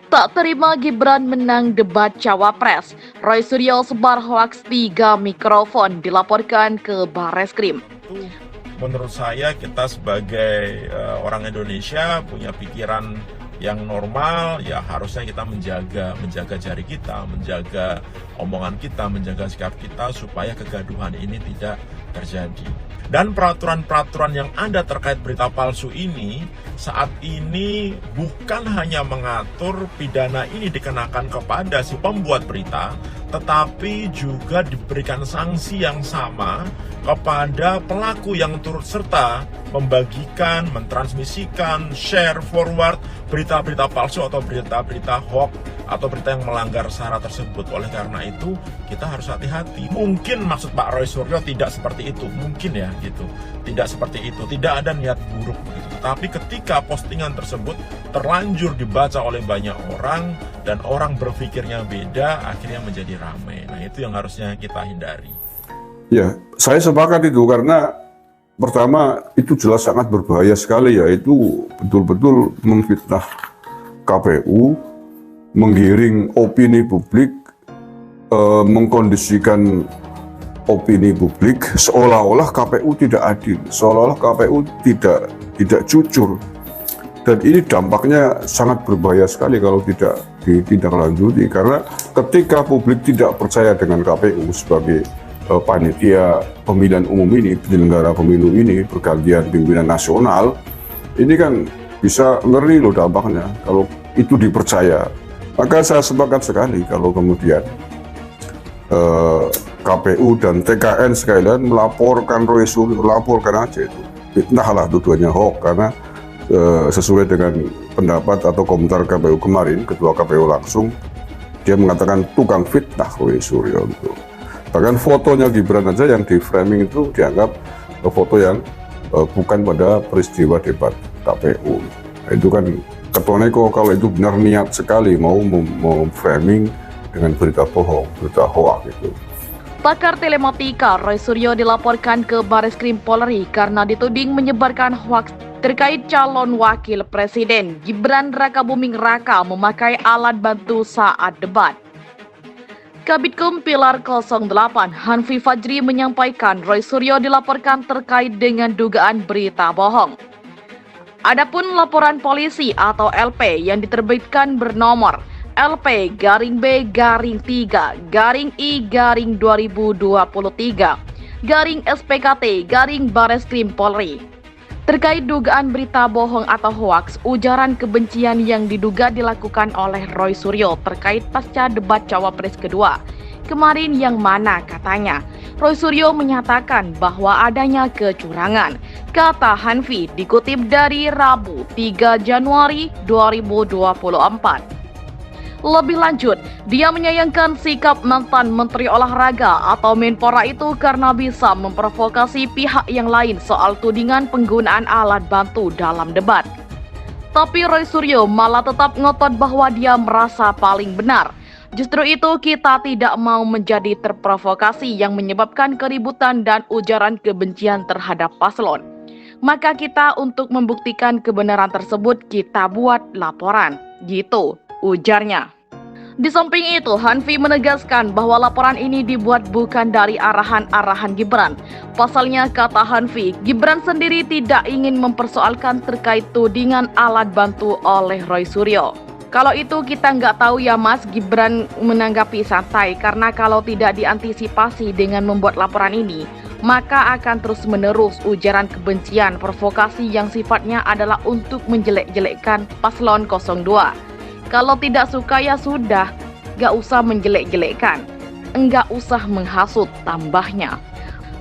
Tak terima Gibran menang debat Cawapres, Roy Suryo sebar hoaks 3 mikrofon dilaporkan ke Barreskrim. Itu menurut saya kita sebagai orang Indonesia punya pikiran yang normal, ya harusnya kita menjaga jari kita, menjaga omongan kita, menjaga sikap kita supaya kegaduhan ini tidak terjadi. Dan peraturan-peraturan yang ada terkait berita palsu ini saat ini bukan hanya mengatur pidana ini dikenakan kepada si pembuat berita, tetapi juga diberikan sanksi yang sama kepada pelaku yang turut serta membagikan, mentransmisikan, share, forward berita-berita palsu atau berita-berita hoax atau berita yang melanggar syarat tersebut. Oleh karena itu, kita harus hati-hati. Mungkin maksud Pak Roy Suryo tidak seperti itu, mungkin ya gitu. Tidak seperti itu, tidak ada niat buruk begitu. Tapi ketika postingan tersebut terlanjur dibaca oleh banyak orang dan orang berpikirnya beda, akhirnya menjadi ramai. Nah, itu yang harusnya kita hindari. Ya, saya sepakat itu karena pertama itu jelas sangat berbahaya sekali ya, itu betul-betul memfitnah KPU, menggiring opini publik, mengkondisikan opini publik seolah-olah KPU tidak adil, seolah-olah KPU tidak jujur, dan ini dampaknya sangat berbahaya sekali kalau tidak ditindaklanjuti, karena ketika publik tidak percaya dengan KPU sebagai panitia pemilihan umum ini, penyelenggara pemilu ini, pergantian pimpinan nasional, ini kan bisa ngeri loh dampaknya kalau itu dipercaya. Maka saya sepakat sekali kalau kemudian KPU dan TKN sekalian melaporkan Roy Suryo, laporkan aja itu. Fitnah lah tuduhannya hoax, karena sesuai dengan pendapat atau komentar KPU kemarin, Ketua KPU langsung, dia mengatakan tukang fitnah Roy Suryo gitu. Bahkan fotonya Gibran aja yang di framing itu dianggap foto yang bukan pada peristiwa debat KPU. Nah, itu kan Ketua Neko kalau itu benar niat sekali mau framing dengan berita bohong, berita hoax gitu. Pakar telematika Roy Suryo dilaporkan ke Barreskrim Polri karena dituding menyebarkan hoaks terkait calon wakil presiden Gibran Rakabuming Raka memakai alat bantu saat debat. Kabitkum Pilar 08 Hanfi Fajri menyampaikan Roy Suryo dilaporkan terkait dengan dugaan berita bohong. Adapun laporan polisi atau LP yang diterbitkan bernomor LP-3-I-2023-SPKT-Barreskrim Polri terkait dugaan berita bohong atau hoaks ujaran kebencian yang diduga dilakukan oleh Roy Suryo terkait pasca debat Cawapres kedua kemarin, yang mana katanya Roy Suryo menyatakan bahwa adanya kecurangan. Kata Hanfi dikutip dari Rabu 3 Januari 2024. Lebih lanjut, dia menyayangkan sikap mantan Menteri Olahraga atau Menpora itu karena bisa memprovokasi pihak yang lain soal tudingan penggunaan alat bantu dalam debat. Tapi Roy Suryo malah tetap ngotot bahwa dia merasa paling benar. Justru itu kita tidak mau menjadi terprovokasi yang menyebabkan keributan dan ujaran kebencian terhadap paslon. Maka kita untuk membuktikan kebenaran tersebut kita buat laporan, gitu ujarnya. Di samping itu, Hanfi menegaskan bahwa laporan ini dibuat bukan dari arahan-arahan Gibran. Pasalnya, kata Hanfi, Gibran sendiri tidak ingin mempersoalkan terkait tudingan alat bantu oleh Roy Suryo. Kalau itu kita nggak tahu ya Mas, Gibran menanggapi santai karena kalau tidak diantisipasi dengan membuat laporan ini, maka akan terus-menerus ujaran kebencian, provokasi yang sifatnya adalah untuk menjelek-jelekkan paslon 02. Kalau tidak suka ya sudah, gak usah menjelek-jelekkan, enggak usah menghasut, tambahnya.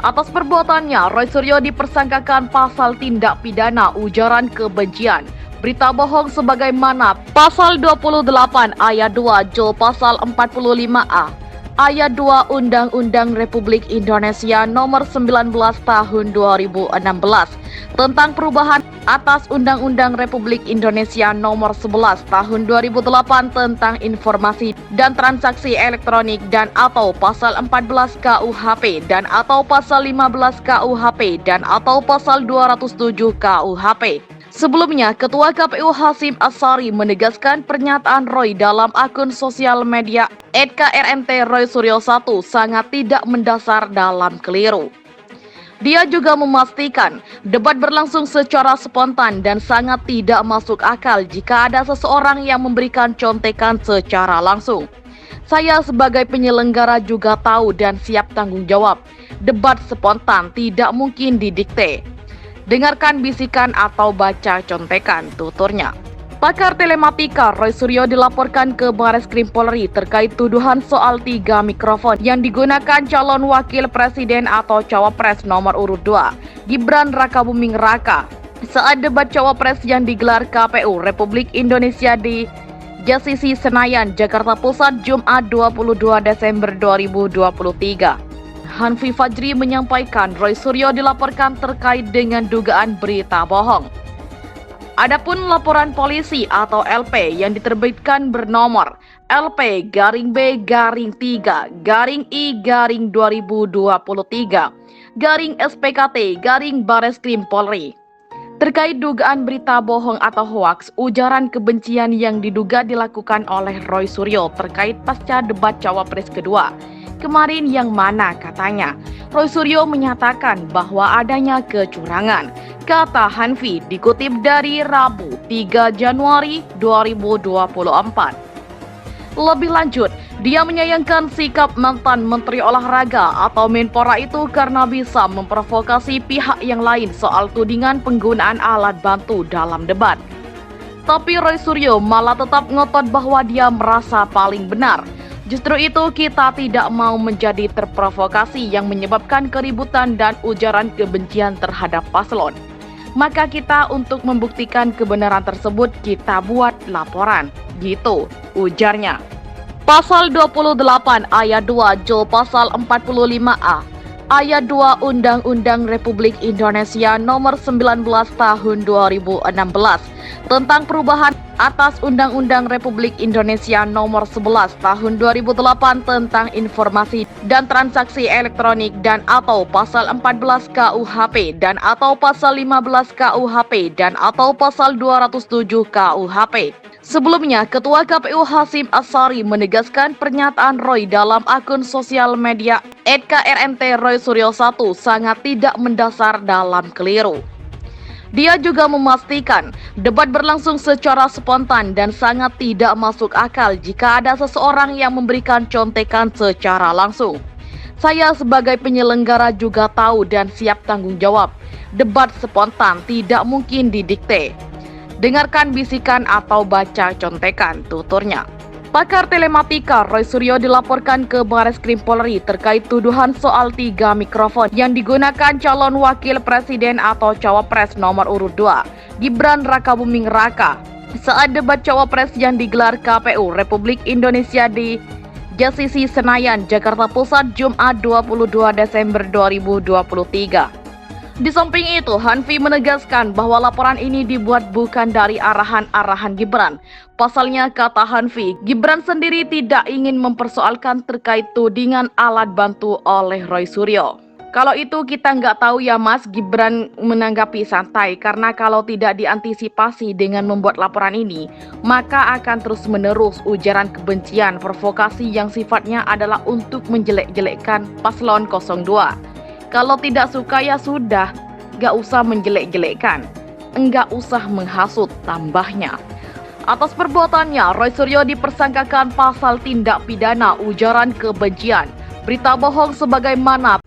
Atas perbuatannya, Roy Suryo dipersangkakan pasal tindak pidana ujaran kebencian, berita bohong sebagaimana pasal 28 ayat 2 Jul pasal 45A, ayat 2 Undang-Undang Republik Indonesia nomor 19 tahun 2016 tentang perubahan atas Undang-Undang Republik Indonesia nomor 11 tahun 2008 tentang informasi dan transaksi elektronik dan atau pasal 14 KUHP dan atau pasal 15 KUHP dan atau pasal 207 KUHP. Sebelumnya, Ketua KPU Hasyim Asyari menegaskan pernyataan Roy dalam akun sosial media @krnt Roy Suryo 1 sangat tidak mendasar dalam keliru. Dia juga memastikan debat berlangsung secara spontan dan sangat tidak masuk akal jika ada seseorang yang memberikan contekan secara langsung. Saya sebagai penyelenggara juga tahu dan siap tanggung jawab. Debat spontan tidak mungkin didikte. Dengarkan bisikan atau baca contekan, tuturnya. Pakar telematika Roy Suryo dilaporkan ke Bareskrim Polri terkait tuduhan soal 3 mikrofon yang digunakan calon wakil presiden atau cawapres nomor urut 2, Gibran Rakabuming Raka, saat debat cawapres yang digelar KPU Republik Indonesia di JCC Senayan, Jakarta Pusat, Jumat 22 Desember 2023. Hanfi Fajri menyampaikan Roy Suryo dilaporkan terkait dengan dugaan berita bohong. Adapun laporan polisi atau LP yang diterbitkan bernomor LP-B-I-3-2023-SPKT-Bareskrim Polri terkait dugaan berita bohong atau hoaks ujaran kebencian yang diduga dilakukan oleh Roy Suryo terkait pasca debat cawapres kedua kemarin, yang mana katanya Roy Suryo menyatakan bahwa adanya kecurangan. Kata Hanfi dikutip dari Rabu 3 Januari 2024. Lebih lanjut, dia menyayangkan sikap mantan Menteri Olahraga atau Menpora itu karena bisa memprovokasi pihak yang lain soal tudingan penggunaan alat bantu dalam debat. Tapi Roy Suryo malah tetap ngotot bahwa dia merasa paling benar. Justru itu kita tidak mau menjadi terprovokasi yang menyebabkan keributan dan ujaran kebencian terhadap paslon. Maka kita untuk membuktikan kebenaran tersebut kita buat laporan, gitu ujarnya. Pasal 28 ayat 2 Jul Pasal 45A ayat 2 Undang-Undang Republik Indonesia Nomor 19 Tahun 2016 tentang perubahan atas Undang-Undang Republik Indonesia Nomor 11 Tahun 2008 tentang informasi dan transaksi elektronik dan atau Pasal 14 KUHP dan atau Pasal 15 KUHP dan atau Pasal 207 KUHP. Sebelumnya, Ketua KPU Hasyim Asyari menegaskan pernyataan Roy dalam akun sosial media @krnt Roy Suryo 1 sangat tidak mendasar dalam keliru. Dia juga memastikan debat berlangsung secara spontan dan sangat tidak masuk akal jika ada seseorang yang memberikan contekan secara langsung. Saya sebagai penyelenggara juga tahu dan siap tanggung jawab. Debat spontan tidak mungkin didikte. Dengarkan bisikan atau baca contekan, tuturnya. Pakar telematika Roy Suryo dilaporkan ke Bareskrim Polri terkait tuduhan soal 3 mikrofon yang digunakan calon wakil presiden atau cawapres nomor urut 2, Gibran Rakabuming Raka, saat debat cawapres yang digelar KPU Republik Indonesia di JCC Senayan, Jakarta Pusat, Jumat 22 Desember 2023. Di samping itu, Hanfi menegaskan bahwa laporan ini dibuat bukan dari arahan-arahan Gibran. Pasalnya, kata Hanfi, Gibran sendiri tidak ingin mempersoalkan terkait tudingan alat bantu oleh Roy Suryo. Kalau itu kita nggak tahu ya Mas, Gibran menanggapi santai karena kalau tidak diantisipasi dengan membuat laporan ini, maka akan terus-menerus ujaran kebencian, provokasi yang sifatnya adalah untuk menjelek-jelekkan paslon 02. Kalau tidak suka ya sudah, nggak usah menjelek-jelekkan, nggak usah menghasut, tambahnya. Atas perbuatannya, Roy Suryo dipersangkakan pasal tindak pidana ujaran kebencian, berita bohong sebagaimana